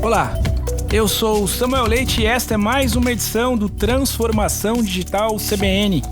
Olá, eu sou o Samuel Leite e esta é mais uma edição do Transformação Digital CBN.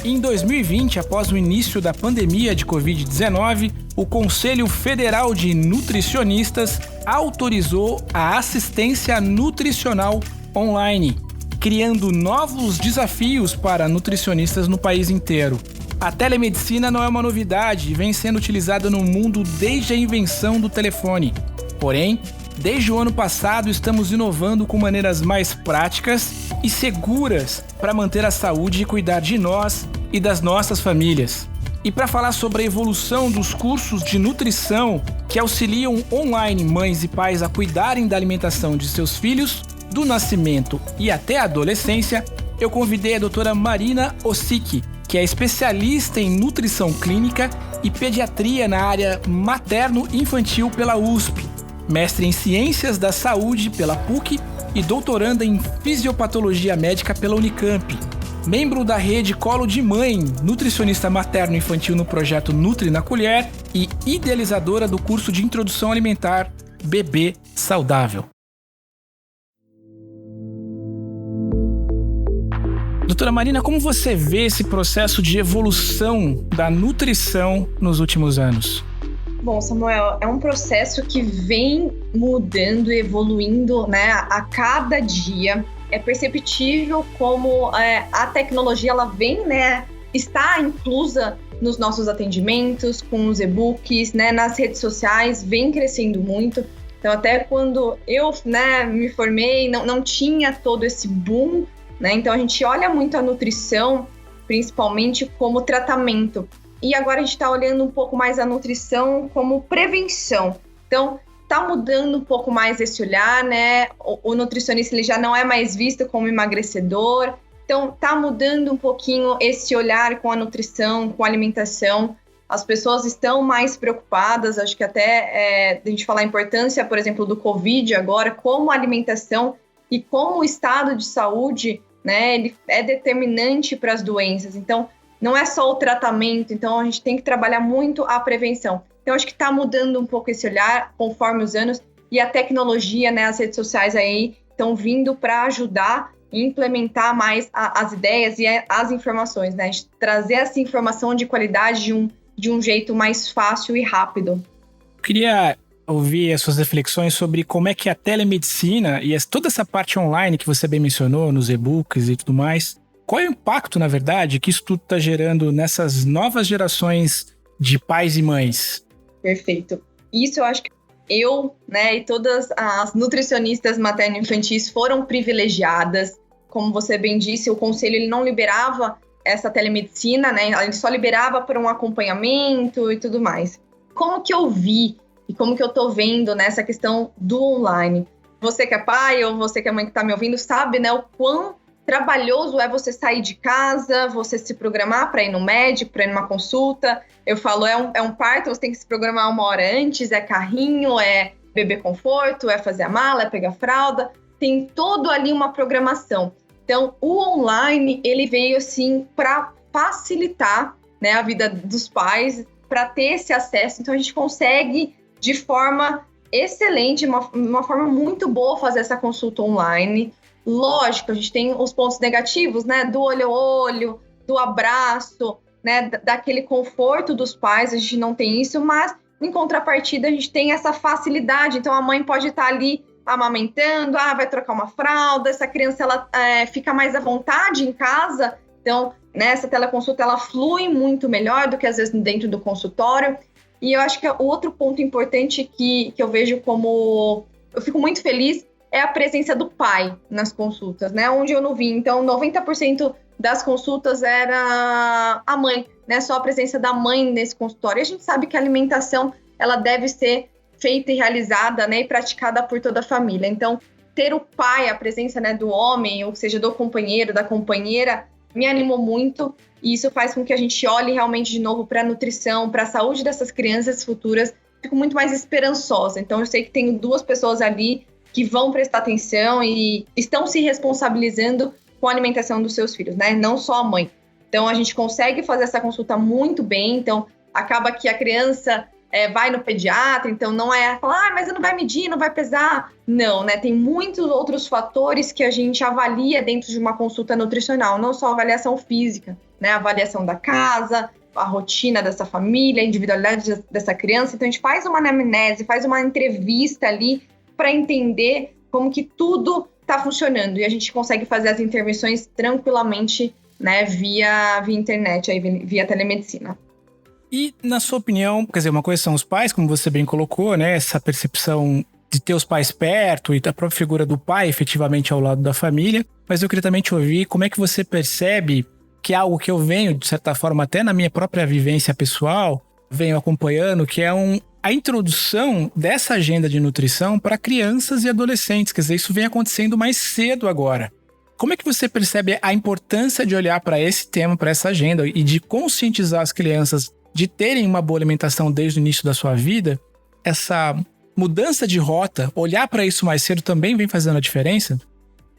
Em 2020, após o início da pandemia de Covid-19, o Conselho Federal de Nutricionistas autorizou a assistência nutricional online, criando novos desafios para nutricionistas no país inteiro. A telemedicina não é uma novidade e vem sendo utilizada no mundo desde a invenção do telefone. Porém, desde o ano passado, estamos inovando com maneiras mais práticas e seguras para manter a saúde e cuidar de nós e das nossas famílias. E para falar sobre a evolução dos cursos de nutrição que auxiliam online mães e pais a cuidarem da alimentação de seus filhos, do nascimento e até a adolescência, eu convidei a doutora Marina Ossick, que é especialista em nutrição clínica e pediatria na área materno-infantil pela USP, mestre em Ciências da Saúde pela PUC e doutoranda em Fisiopatologia Médica pela Unicamp. Membro da rede Colo de Mãe, nutricionista materno-infantil no projeto Nutri na Colher e idealizadora do curso de Introdução Alimentar Bebê Saudável. Doutora Marina, como você vê esse processo de evolução da nutrição nos últimos anos? Bom, Samuel, é um processo que vem mudando e evoluindo, né, a cada dia. É perceptível como a tecnologia ela vem, né, está inclusa nos nossos atendimentos, com os e-books, né, nas redes sociais, vem crescendo muito. Então, até quando eu, né, me formei, não tinha todo esse boom, né? Então, a gente olha muito a nutrição, principalmente como tratamento. E agora a gente está olhando um pouco mais a nutrição como prevenção. Então, está mudando um pouco mais esse olhar, né? O nutricionista ele já não é mais visto como emagrecedor. Então, está mudando um pouquinho esse olhar com a nutrição, com a alimentação. As pessoas estão mais preocupadas, acho que até a gente falar a importância, por exemplo, do Covid agora, como a alimentação e como o estado de saúde, né, ele é determinante para as doenças. Então, não é só o tratamento, então a gente tem que trabalhar muito a prevenção. Então, acho que está mudando um pouco esse olhar conforme os anos e a tecnologia, né, as redes sociais aí estão vindo para ajudar e implementar mais as ideias e as informações, né? A gente trazer essa informação de qualidade de um jeito mais fácil e rápido. Eu queria ouvir as suas reflexões sobre como é que a telemedicina e toda essa parte online que você bem mencionou, nos e-books e tudo mais, qual é o impacto, na verdade, que isso tudo está gerando nessas novas gerações de pais e mães? Perfeito. Isso eu acho que eu, né, e todas as nutricionistas materno-infantis foram privilegiadas. Como você bem disse, o conselho ele não liberava essa telemedicina, né, ele só liberava para um acompanhamento e tudo mais. Como que eu vi e como que eu tô vendo nessa questão do online? Você que é pai ou você que é mãe que tá me ouvindo sabe, né, o quão trabalhoso é você sair de casa, você se programar para ir no médico, para ir numa consulta. Eu falo, é um parto, você tem que se programar 1 hora antes, é carrinho, é beber conforto, é fazer a mala, é pegar fralda. Tem todo ali uma programação. Então, o online, ele veio assim para facilitar, né, a vida dos pais, para ter esse acesso. Então, a gente consegue de forma excelente, uma forma muito boa fazer essa consulta online. Lógico, a gente tem os pontos negativos, né? Do olho a olho, do abraço, né? Daquele conforto dos pais, a gente não tem isso, mas em contrapartida a gente tem essa facilidade. Então a mãe pode estar ali amamentando, vai trocar uma fralda, essa criança ela fica mais à vontade em casa. Então, né, essa teleconsulta ela flui muito melhor do que às vezes dentro do consultório. E eu acho que o outro ponto importante que eu vejo como... Eu fico muito feliz é a presença do pai nas consultas, né? Onde eu não vi. Então, 90% das consultas era a mãe, né? Só a presença da mãe nesse consultório. E a gente sabe que a alimentação, ela deve ser feita e realizada, né? E praticada por toda a família. Então, ter o pai, a presença, né, do homem, ou seja, do companheiro, da companheira, me animou muito. E isso faz com que a gente olhe realmente de novo para a nutrição, para a saúde dessas crianças futuras. Fico muito mais esperançosa. Então, eu sei que tenho 2 pessoas ali que vão prestar atenção e estão se responsabilizando com a alimentação dos seus filhos, né? Não só a mãe. Então, a gente consegue fazer essa consulta muito bem. Então, acaba que a criança vai no pediatra, então não é falar, mas não vai medir, não vai pesar. Não, né? Tem muitos outros fatores que a gente avalia dentro de uma consulta nutricional, não só a avaliação física, né? A avaliação da casa, a rotina dessa família, a individualidade dessa criança. Então a gente faz uma anamnese, faz uma entrevista ali para entender como que tudo está funcionando. E a gente consegue fazer as intervenções tranquilamente, né, via internet, aí, via telemedicina. E, na sua opinião, quer dizer, uma coisa são os pais, como você bem colocou, né? Essa percepção de ter os pais perto e a própria figura do pai efetivamente ao lado da família. Mas eu queria também te ouvir como é que você percebe que é algo que eu venho, de certa forma, até na minha própria vivência pessoal, venho acompanhando, que é a introdução dessa agenda de nutrição para crianças e adolescentes. Quer dizer, isso vem acontecendo mais cedo agora. Como é que você percebe a importância de olhar para esse tema, para essa agenda e de conscientizar as crianças de terem uma boa alimentação desde o início da sua vida? Essa mudança de rota, olhar para isso mais cedo também vem fazendo a diferença?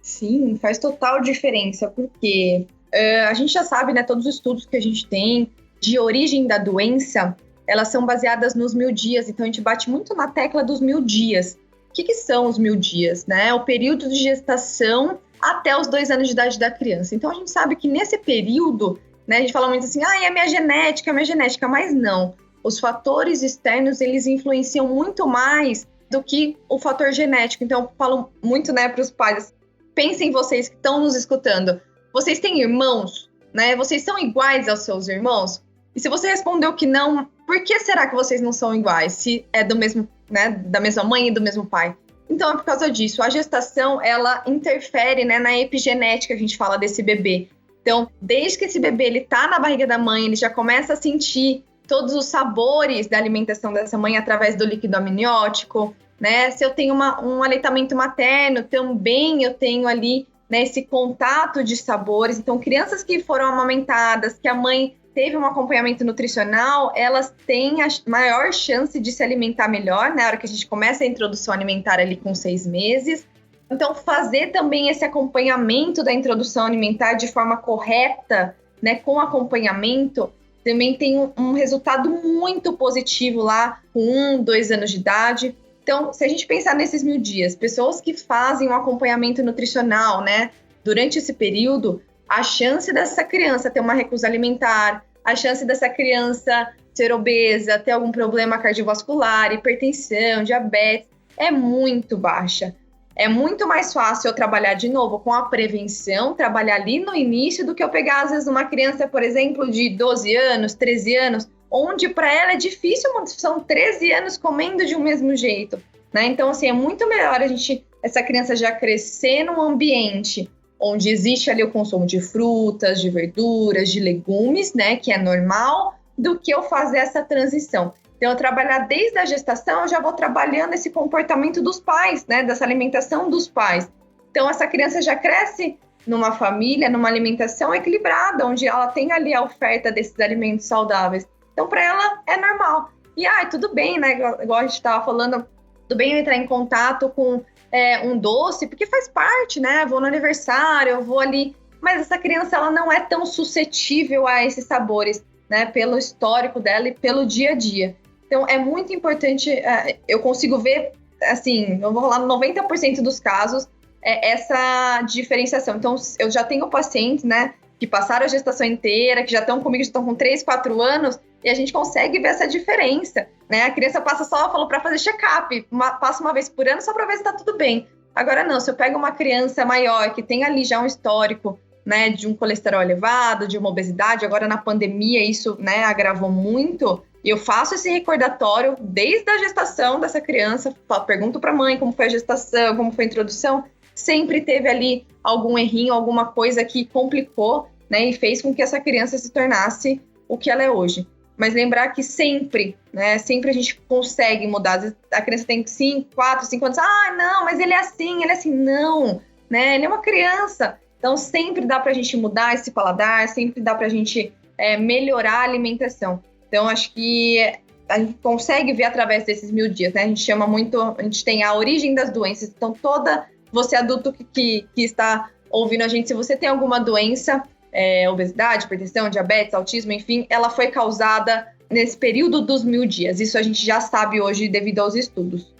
Sim, faz total diferença, porque a gente já sabe, né, todos os estudos que a gente tem de origem da doença, elas são baseadas nos 1000 dias, então a gente bate muito na tecla dos 1000 dias. O que são os 1000 dias, né? O período de gestação até os 2 anos de idade da criança. Então a gente sabe que nesse período, né, a gente fala muito assim, é a minha genética, mas não. Os fatores externos, eles influenciam muito mais do que o fator genético. Então eu falo muito, né, para os pais, pensem vocês que estão nos escutando, vocês têm irmãos, né? Vocês são iguais aos seus irmãos? E se você respondeu que não, por que será que vocês não são iguais? Se é do mesmo, né, da mesma mãe e do mesmo pai? Então é por causa disso. A gestação, ela interfere, né, na epigenética, a gente fala desse bebê. Então, desde que esse bebê ele tá na barriga da mãe, ele já começa a sentir todos os sabores da alimentação dessa mãe através do líquido amniótico, né? Se eu tenho um aleitamento materno, também eu tenho ali, né, esse contato de sabores. Então, crianças que foram amamentadas, que a mãe teve um acompanhamento nutricional, elas têm a maior chance de se alimentar melhor, né, na hora que a gente começa a introdução alimentar ali com 6 meses. Então, fazer também esse acompanhamento da introdução alimentar de forma correta, né, com acompanhamento, também tem um resultado muito positivo lá com 1, 2 anos de idade. Então, se a gente pensar nesses 1000 dias, pessoas que fazem um acompanhamento nutricional, né, durante esse período, a chance dessa criança ter uma recusa alimentar, a chance dessa criança ser obesa, ter algum problema cardiovascular, hipertensão, diabetes, é muito baixa. É muito mais fácil eu trabalhar de novo com a prevenção, trabalhar ali no início, do que eu pegar, às vezes, uma criança, por exemplo, de 12 anos, 13 anos, onde para ela é difícil, são 13 anos comendo de um mesmo jeito, né? Então, assim, é muito melhor essa criança já crescer num ambiente onde existe ali o consumo de frutas, de verduras, de legumes, né, que é normal, do que eu fazer essa transição. Então, eu trabalhar desde a gestação, eu já vou trabalhando esse comportamento dos pais, né, dessa alimentação dos pais. Então, essa criança já cresce numa família, numa alimentação equilibrada, onde ela tem ali a oferta desses alimentos saudáveis. Então, para ela, é normal. E, tudo bem, né, igual a gente estava falando, tudo bem eu entrar em contato com um doce, porque faz parte, né, vou no aniversário, eu vou ali, mas essa criança, ela não é tão suscetível a esses sabores, né, pelo histórico dela e pelo dia a dia. Então, é muito importante, eu consigo ver, assim, eu vou falar 90% dos casos, essa diferenciação. Então, eu já tenho pacientes, né, que passaram a gestação inteira, que já estão comigo, já estão com 3, 4 anos, e a gente consegue ver essa diferença, né? A criança passa só, falou para fazer check-up, passa uma vez por ano só para ver se tá tudo bem. Agora não, se eu pego uma criança maior, que tem ali já um histórico, né, de um colesterol elevado, de uma obesidade, agora na pandemia isso, né, agravou muito, e eu faço esse recordatório desde a gestação dessa criança, pergunto para a mãe como foi a gestação, como foi a introdução, sempre teve ali algum errinho, alguma coisa que complicou, né, e fez com que essa criança se tornasse o que ela é hoje. Mas lembrar que sempre, né, sempre a gente consegue mudar. Às vezes a criança tem 4, 5 anos, não, mas ele é assim, não, né, ele é uma criança. Então sempre dá pra gente mudar esse paladar, sempre dá pra gente melhorar a alimentação. Então acho que a gente consegue ver através desses 1000 dias, né, a gente tem a origem das doenças. Então você adulto que está ouvindo a gente, se você tem alguma doença, obesidade, hipertensão, diabetes, autismo, enfim, ela foi causada nesse período dos 1.000 dias. Isso a gente já sabe hoje devido aos estudos.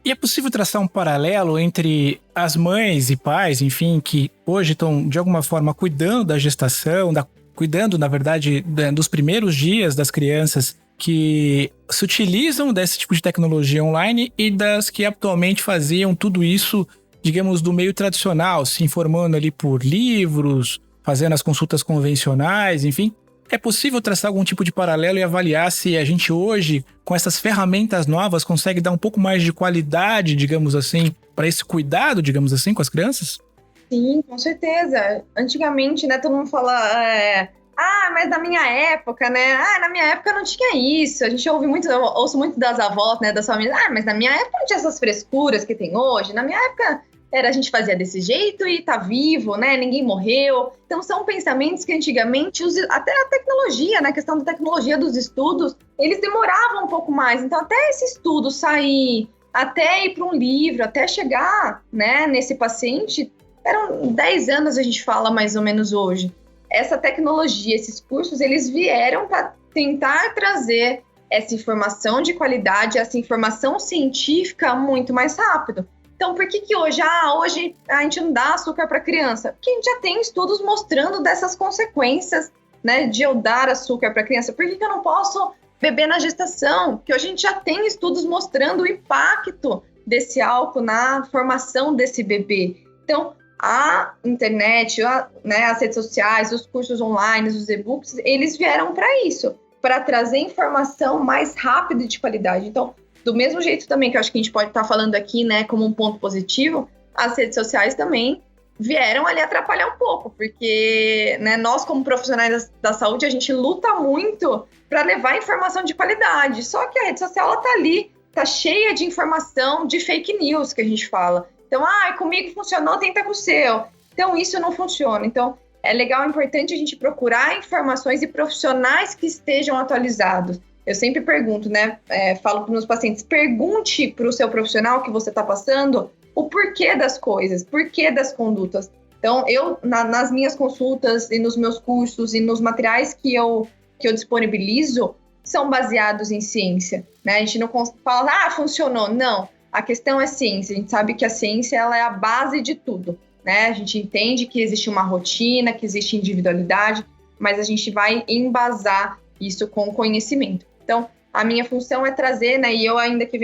E é possível traçar um paralelo entre as mães e pais, enfim, que hoje estão, de alguma forma, cuidando da gestação, cuidando, na verdade, dos primeiros dias das crianças que se utilizam desse tipo de tecnologia online e das que atualmente faziam tudo isso, digamos, do meio tradicional, se informando ali por livros, fazendo as consultas convencionais, enfim. É possível traçar algum tipo de paralelo e avaliar se a gente hoje, com essas ferramentas novas, consegue dar um pouco mais de qualidade, digamos assim, para esse cuidado, digamos assim, com as crianças? Sim, com certeza. Antigamente, né, todo mundo fala, mas na minha época, né, na minha época não tinha isso. A gente ouve muito, eu ouço muito das avós, né, das famílias, mas na minha época não tinha essas frescuras que tem hoje. Na minha época a gente fazia desse jeito e tá vivo, né, ninguém morreu. Então são pensamentos que antigamente, até a tecnologia, né, a questão da tecnologia dos estudos, eles demoravam um pouco mais. Então até esse estudo sair, até ir para um livro, até chegar, né, nesse paciente, eram 10 anos, a gente fala mais ou menos hoje. Essa tecnologia, esses cursos, eles vieram para tentar trazer essa informação de qualidade, essa informação científica muito mais rápido. Então, por que hoje a gente não dá açúcar para criança? Porque a gente já tem estudos mostrando dessas consequências, né, de eu dar açúcar para criança. Por que eu não posso beber na gestação? Porque hoje a gente já tem estudos mostrando o impacto desse álcool na formação desse bebê. Então, a internet, né, as redes sociais, os cursos online, os e-books, eles vieram para isso, para trazer informação mais rápida e de qualidade. Então, do mesmo jeito também que eu acho que a gente pode estar falando aqui, né, como um ponto positivo, as redes sociais também vieram ali atrapalhar um pouco, porque, né, nós como profissionais da saúde, a gente luta muito para levar informação de qualidade, só que a rede social, ela tá ali, tá cheia de informação, de fake news que a gente fala. Então, comigo funcionou, tenta com o seu. Então, isso não funciona. Então, é legal, é importante a gente procurar informações e profissionais que estejam atualizados. Eu sempre pergunto, né? Falo para os meus pacientes, pergunte para o seu profissional que você está passando o porquê das coisas, porquê das condutas. Então, eu, nas minhas consultas e nos meus cursos e nos materiais que eu disponibilizo, são baseados em ciência, né? A gente não fala, funcionou. Não. A questão é ciência, a gente sabe que a ciência ela é a base de tudo, né? A gente entende que existe uma rotina, que existe individualidade, mas a gente vai embasar isso com conhecimento. Então, a minha função é trazer, né? E eu ainda que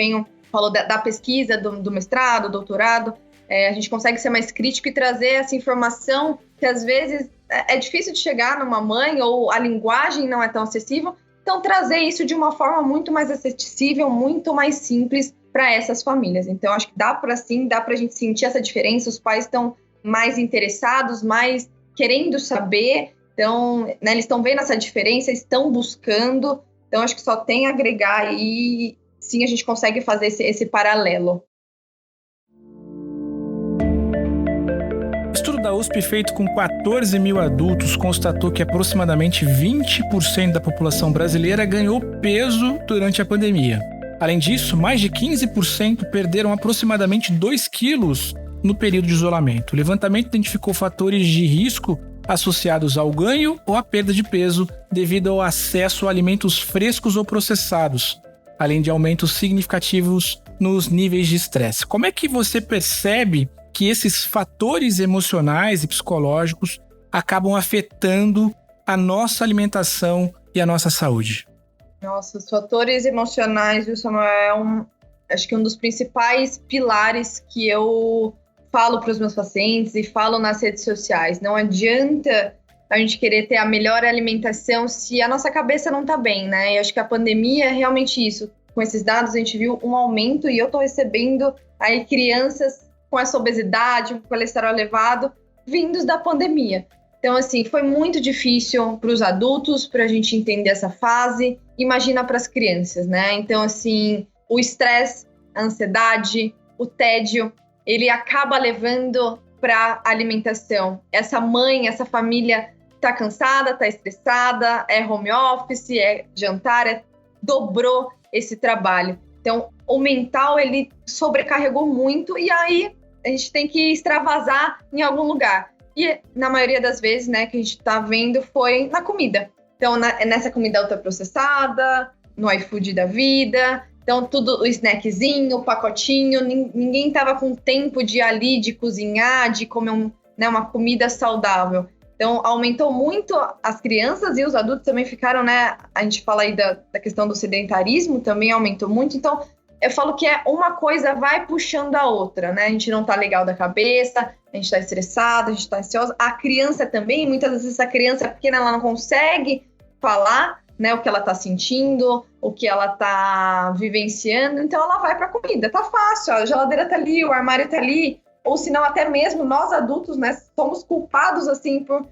falo da pesquisa, do mestrado, doutorado, a gente consegue ser mais crítico e trazer essa informação que às vezes é difícil de chegar numa mãe ou a linguagem não é tão acessível. Então, trazer isso de uma forma muito mais acessível, muito mais simples para essas famílias. Então, acho que dá para a gente sentir essa diferença. Os pais estão mais interessados, mais querendo saber. Então, né, eles estão vendo essa diferença, estão buscando. Então, acho que só tem a agregar e sim, a gente consegue fazer esse paralelo. O estudo da USP feito com 14 mil adultos constatou que aproximadamente 20% da população brasileira ganhou peso durante a pandemia. Além disso, mais de 15% perderam aproximadamente 2 quilos no período de isolamento. O levantamento identificou fatores de risco associados ao ganho ou à perda de peso devido ao acesso a alimentos frescos ou processados, além de aumentos significativos nos níveis de estresse. Como é que você percebe que esses fatores emocionais e psicológicos acabam afetando a nossa alimentação e a nossa saúde? Nossa, os fatores emocionais, Samuel, acho que um dos principais pilares que eu falo para os meus pacientes e falo nas redes sociais. Não adianta a gente querer ter a melhor alimentação se a nossa cabeça não está bem, né? E acho que a pandemia é realmente isso. Com esses dados a gente viu um aumento e eu estou recebendo aí crianças com essa obesidade, com colesterol elevado, vindos da pandemia. Então, assim, foi muito difícil para os adultos, para a gente entender essa fase. Imagina para as crianças, né? Então, assim, o estresse, a ansiedade, o tédio, ele acaba levando para a alimentação. Essa mãe, essa família está cansada, está estressada, é home office, é jantar, dobrou esse trabalho. Então, o mental, ele sobrecarregou muito e aí a gente tem que extravasar em algum lugar. E na maioria das vezes, né, que a gente está vendo foi na comida. Então, nessa comida ultraprocessada, no iFood da vida. Então, tudo, o snackzinho, o pacotinho, ninguém estava com tempo de ir ali, de cozinhar, de comer uma comida saudável. Então, aumentou muito as crianças e os adultos também ficaram, né? A gente fala aí da questão do sedentarismo, também aumentou muito. Então, eu falo que uma coisa vai puxando a outra, né? A gente não tá legal da cabeça, a gente tá estressado, a gente tá ansiosa. A criança também, muitas vezes essa criança pequena, ela não consegue falar, né, o que ela tá sentindo, o que ela tá vivenciando, então ela vai pra comida. Tá fácil, a geladeira tá ali, o armário tá ali, ou senão até mesmo nós adultos, né, somos culpados, assim, por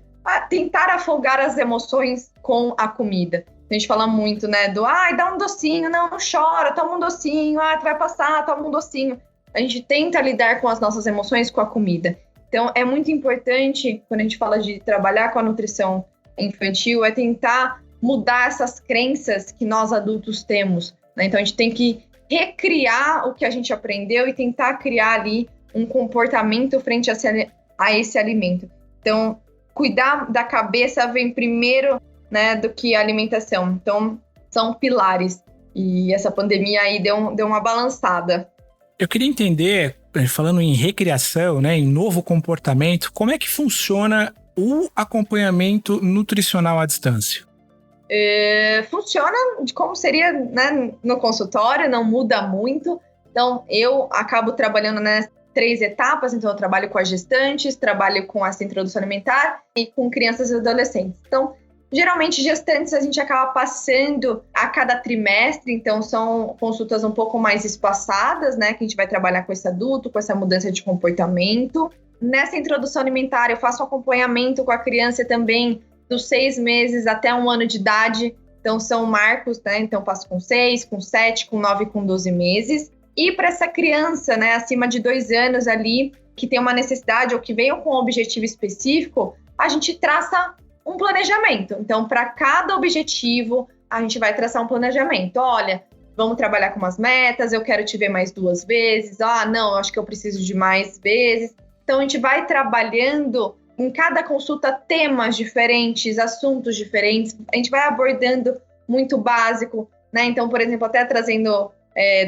tentar afogar as emoções com a comida. A gente fala muito, né, dá um docinho, não chora, toma um docinho, vai passar, toma um docinho. A gente tenta lidar com as nossas emoções com a comida. Então, é muito importante, quando a gente fala de trabalhar com a nutrição infantil, é tentar mudar essas crenças que nós adultos temos, né? Então, a gente tem que recriar o que a gente aprendeu e tentar criar ali um comportamento frente a esse alimento. Então, cuidar da cabeça vem primeiro, né, do que a alimentação. Então, são pilares. E essa pandemia aí deu uma balançada. Eu queria entender, falando em recriação, né, em novo comportamento, como é que funciona o acompanhamento nutricional à distância? Funciona de como seria, né, no consultório, não muda muito. Então, eu acabo trabalhando nas 3 etapas. Então, eu trabalho com as gestantes, trabalho com essa introdução alimentar e com crianças e adolescentes. Então, geralmente, gestantes a gente acaba passando a cada trimestre. Então, são consultas um pouco mais espaçadas, né, que a gente vai trabalhar com esse adulto, com essa mudança de comportamento. Nessa introdução alimentar, eu faço acompanhamento com a criança também, dos 6 meses até 1 ano de idade. Então, são marcos, né? Então, eu passo com 6, com 7, com 9, com 12 meses. E para essa criança, né, acima de 2 anos ali, que tem uma necessidade ou que veio com um objetivo específico, a gente traça um planejamento. Então, para cada objetivo, a gente vai traçar um planejamento. Olha, vamos trabalhar com umas metas, eu quero te ver mais 2 vezes. Não, eu acho que eu preciso de mais vezes. Então, a gente vai trabalhando em cada consulta temas diferentes, assuntos diferentes. A gente vai abordando muito básico, né? Então, por exemplo, até trazendo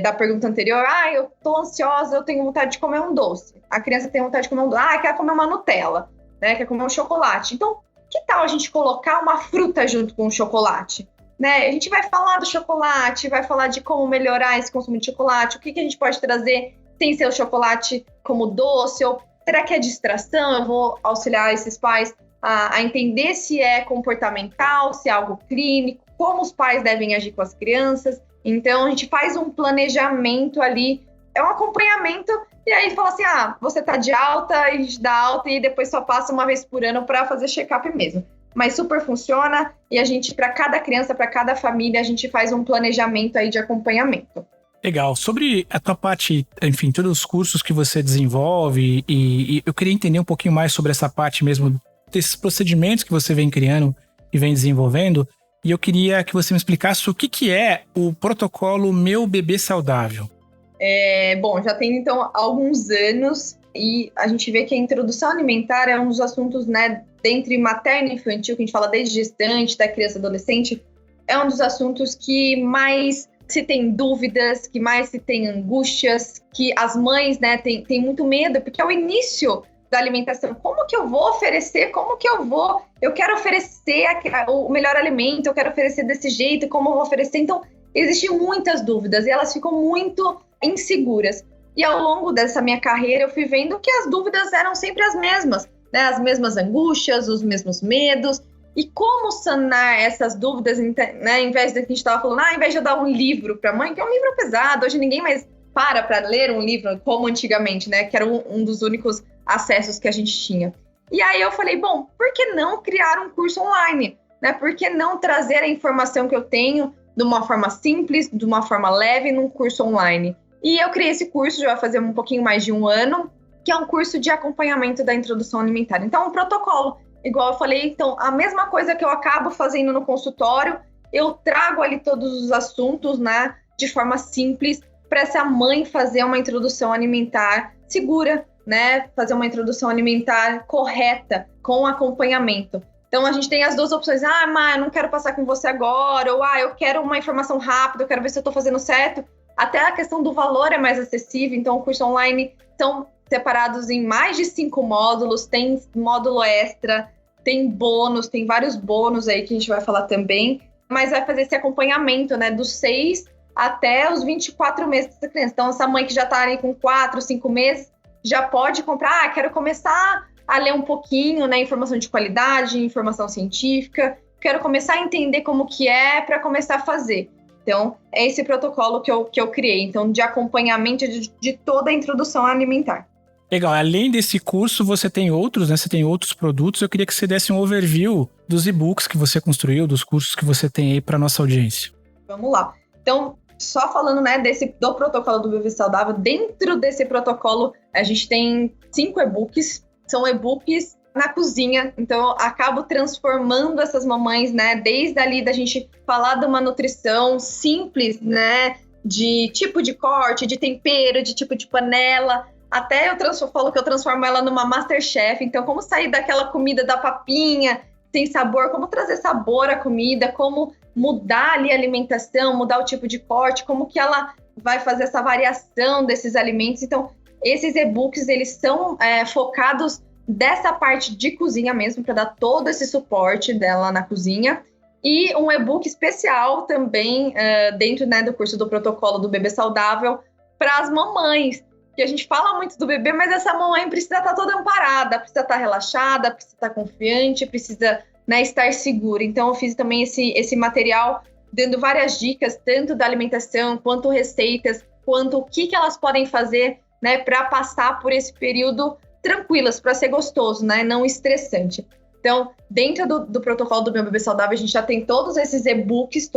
da pergunta anterior, eu tô ansiosa, eu tenho vontade de comer um doce. A criança tem vontade de comer um doce, quer comer uma Nutella, né? Quer comer um chocolate. Então, que tal a gente colocar uma fruta junto com o chocolate? Né? A gente vai falar do chocolate, vai falar de como melhorar esse consumo de chocolate, o que a gente pode trazer sem ser o chocolate como doce, ou será que é distração? Eu vou auxiliar esses pais a entender se é comportamental, se é algo clínico, como os pais devem agir com as crianças. Então, a gente faz um planejamento ali, é um acompanhamento, e aí fala assim, você tá de alta, a gente dá alta e depois só passa uma vez por ano para fazer check-up mesmo. Mas super funciona, e a gente, para cada criança, para cada família, a gente faz um planejamento aí de acompanhamento. Legal. Sobre a tua parte, enfim, todos os cursos que você desenvolve, e eu queria entender um pouquinho mais sobre essa parte mesmo, desses procedimentos que você vem criando e vem desenvolvendo, e eu queria que você me explicasse o que é o protocolo Meu Bebê Saudável. Bom, já tem então alguns anos, e a gente vê que a introdução alimentar é um dos assuntos, né, dentre materno e infantil, que a gente fala desde gestante, da criança e adolescente, é um dos assuntos que mais se tem dúvidas, que mais se tem angústias, que as mães, né, tem muito medo, porque é o início da alimentação. Como que eu vou oferecer? Eu quero oferecer o melhor alimento, eu quero oferecer desse jeito, como eu vou oferecer? Então, existem muitas dúvidas e elas ficam muito inseguras. E ao longo dessa minha carreira, eu fui vendo que as dúvidas eram sempre as mesmas, né? As mesmas angústias, os mesmos medos. E como sanar essas dúvidas, né? Em vez de que a gente estava falando, ao invés de eu dar um livro para a mãe, que é um livro pesado, hoje ninguém mais para ler um livro como antigamente, né? Que era um dos únicos acessos que a gente tinha. E aí eu falei, bom, por que não criar um curso online? Né? Por que não trazer a informação que eu tenho de uma forma simples, de uma forma leve, num curso online? E eu criei esse curso, já vai fazer um pouquinho mais de 1 ano, que é um curso de acompanhamento da introdução alimentar. Então, um protocolo, igual eu falei, então, a mesma coisa que eu acabo fazendo no consultório, eu trago ali todos os assuntos, né, de forma simples, para essa mãe fazer uma introdução alimentar segura, né, fazer uma introdução alimentar correta, com acompanhamento. Então, a gente tem as duas opções. Mas eu não quero passar com você agora. Ou, eu quero uma informação rápida, eu quero ver se eu estou fazendo certo. Até a questão do valor é mais acessível. Então, o curso online são separados em mais de 5 módulos. Tem módulo extra, tem bônus, tem vários bônus aí que a gente vai falar também. Mas vai fazer esse acompanhamento, né? Dos 6 até os 24 meses dessa criança. Então, essa mãe que já está ali com 4, 5 meses, já pode comprar. Quero começar a ler um pouquinho, né, informação de qualidade, informação científica, quero começar a entender como que é para começar a fazer. Então, é esse protocolo que eu criei, então, de acompanhamento de toda a introdução alimentar. Legal, além desse curso, você tem outros, né? Você tem outros produtos. Eu queria que você desse um overview dos e-books que você construiu, dos cursos que você tem aí para nossa audiência. Vamos lá. Então, só falando, né, do protocolo do Bebê Saudável, dentro desse protocolo, a gente tem 5 e-books. São e-books na cozinha, então eu acabo transformando essas mamães, né, desde ali da gente falar de uma nutrição simples, né, de tipo de corte, de tempero, de tipo de panela, até eu falo que eu transformo ela numa Masterchef, então como sair daquela comida da papinha, sem sabor, como trazer sabor à comida, como mudar ali a alimentação, mudar o tipo de corte, como que ela vai fazer essa variação desses alimentos, então esses e-books, eles são focados dessa parte de cozinha mesmo, para dar todo esse suporte dela na cozinha. E um e-book especial também dentro, né, do curso do protocolo do Bebê Saudável para as mamães. Que a gente fala muito do bebê, mas essa mamãe precisa estar toda amparada, precisa estar relaxada, precisa estar confiante, precisa, né, estar segura. Então eu fiz também esse material dando várias dicas, tanto da alimentação, quanto receitas, quanto o que elas podem fazer, né, para passar por esse período tranquilas, para ser gostoso, né, não estressante. Então, dentro do protocolo do Meu Bebê Saudável, a gente já tem todos esses e-books,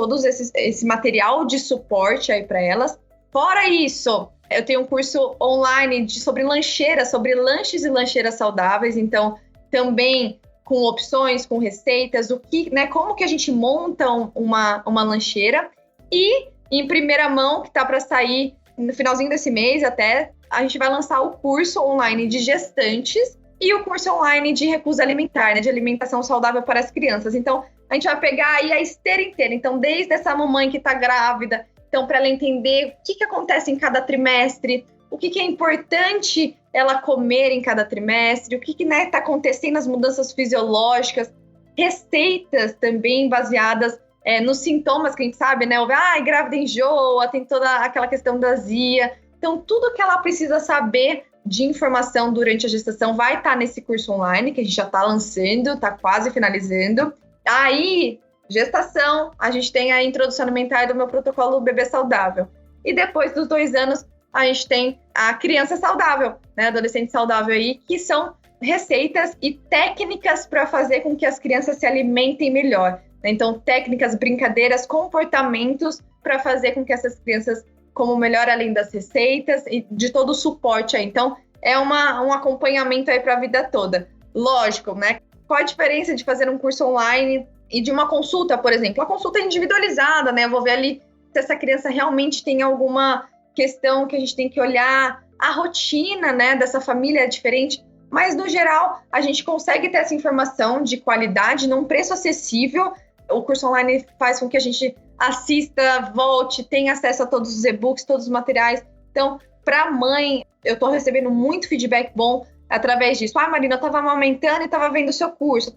esse material de suporte aí para elas. Fora isso, eu tenho um curso online sobre lancheiras, sobre lanches e lancheiras saudáveis, então, também com opções, com receitas, né, como que a gente monta uma lancheira. E, em primeira mão, que está para sair no finalzinho desse mês até, a gente vai lançar o curso online de gestantes e o curso online de recusa alimentar, né, de alimentação saudável para as crianças. Então, a gente vai pegar aí a esteira inteira. Então, desde essa mamãe que está grávida, então, para ela entender o que acontece em cada trimestre, o que é importante ela comer em cada trimestre, o que né, tá acontecendo, as mudanças fisiológicas, receitas também baseadas nos sintomas que a gente sabe, né? Grávida enjoa, tem toda aquela questão da azia. Então, tudo que ela precisa saber de informação durante a gestação vai estar nesse curso online, que a gente já está lançando, está quase finalizando. Aí, gestação, a gente tem a introdução alimentar do meu protocolo Bebê Saudável. E depois dos 2 anos, a gente tem a criança saudável, né? Adolescente saudável aí, que são receitas e técnicas para fazer com que as crianças se alimentem melhor. Né? Então, técnicas, brincadeiras, comportamentos para fazer com que essas crianças comam melhor, além das receitas e de todo o suporte aí. Então, é um acompanhamento aí para a vida toda. Lógico, né? Qual a diferença de fazer um curso online e de uma consulta, por exemplo? A consulta é individualizada, né? Eu vou ver ali se essa criança realmente tem alguma questão que a gente tem que olhar. A rotina, né, dessa família é diferente, mas, no geral, a gente consegue ter essa informação de qualidade num preço acessível. O curso online faz com que a gente assista, volte, tenha acesso a todos os e-books, todos os materiais. Então, para a mãe, eu estou recebendo muito feedback bom através disso. Marina, eu estava amamentando e estava vendo o seu curso,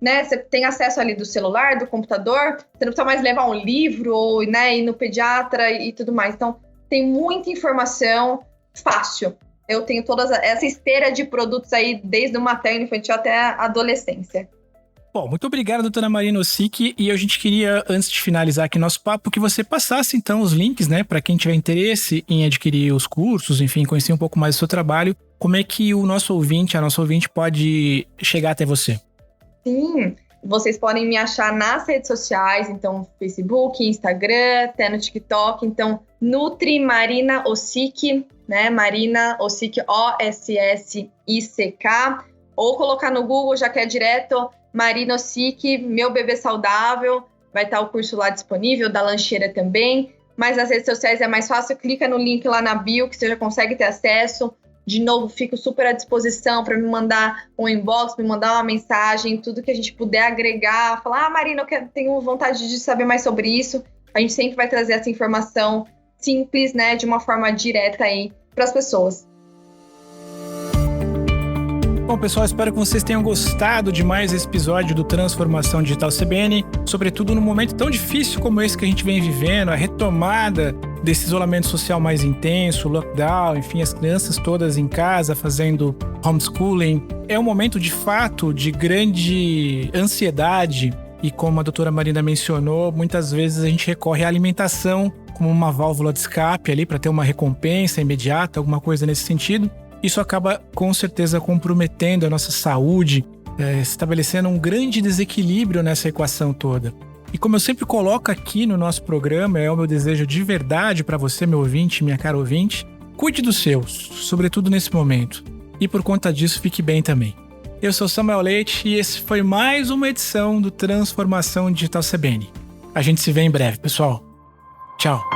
né, você tem acesso ali do celular, do computador, você não precisa mais levar um livro ou, né, ir no pediatra e tudo mais. Então, tem muita informação fácil. Eu tenho toda essa esteira de produtos aí, desde o materno, infantil até a adolescência. Bom, muito obrigado, doutora Marina Osick. E a gente queria, antes de finalizar aqui nosso papo, que você passasse, então, os links, né, para quem tiver interesse em adquirir os cursos, enfim, conhecer um pouco mais do seu trabalho. Como é que o nosso ouvinte, a nossa ouvinte, pode chegar até você? Sim, vocês podem me achar nas redes sociais, então, Facebook, Instagram, até no TikTok. Então, Nutri Marina Osick, né, Marina Osick, O-S-S-I-C-K. Ou colocar no Google, já que é direto, Marina Osick, Meu Bebê Saudável, vai estar o curso lá disponível, da lancheira também, mas nas redes sociais é mais fácil, clica no link lá na bio, que você já consegue ter acesso, De novo, fico super à disposição para me mandar um inbox, me mandar uma mensagem, tudo que a gente puder agregar, falar, Marina, tenho vontade de saber mais sobre isso. A gente sempre vai trazer essa informação simples, né, de uma forma direta aí para as pessoas. Bom, pessoal, espero que vocês tenham gostado de mais esse episódio do Transformação Digital CBN, sobretudo num momento tão difícil como esse que a gente vem vivendo, a retomada desse isolamento social mais intenso, lockdown, enfim, as crianças todas em casa fazendo homeschooling. É um momento, de fato, de grande ansiedade e, como a doutora Marina mencionou, muitas vezes a gente recorre à alimentação como uma válvula de escape ali para ter uma recompensa imediata, alguma coisa nesse sentido. Isso acaba, com certeza, comprometendo a nossa saúde, estabelecendo um grande desequilíbrio nessa equação toda. E como eu sempre coloco aqui no nosso programa, é o meu desejo de verdade para você, meu ouvinte, minha cara ouvinte, cuide dos seus, sobretudo nesse momento. E por conta disso, fique bem também. Eu sou Samuel Leite e esse foi mais uma edição do Transformação Digital CBN. A gente se vê em breve, pessoal. Tchau.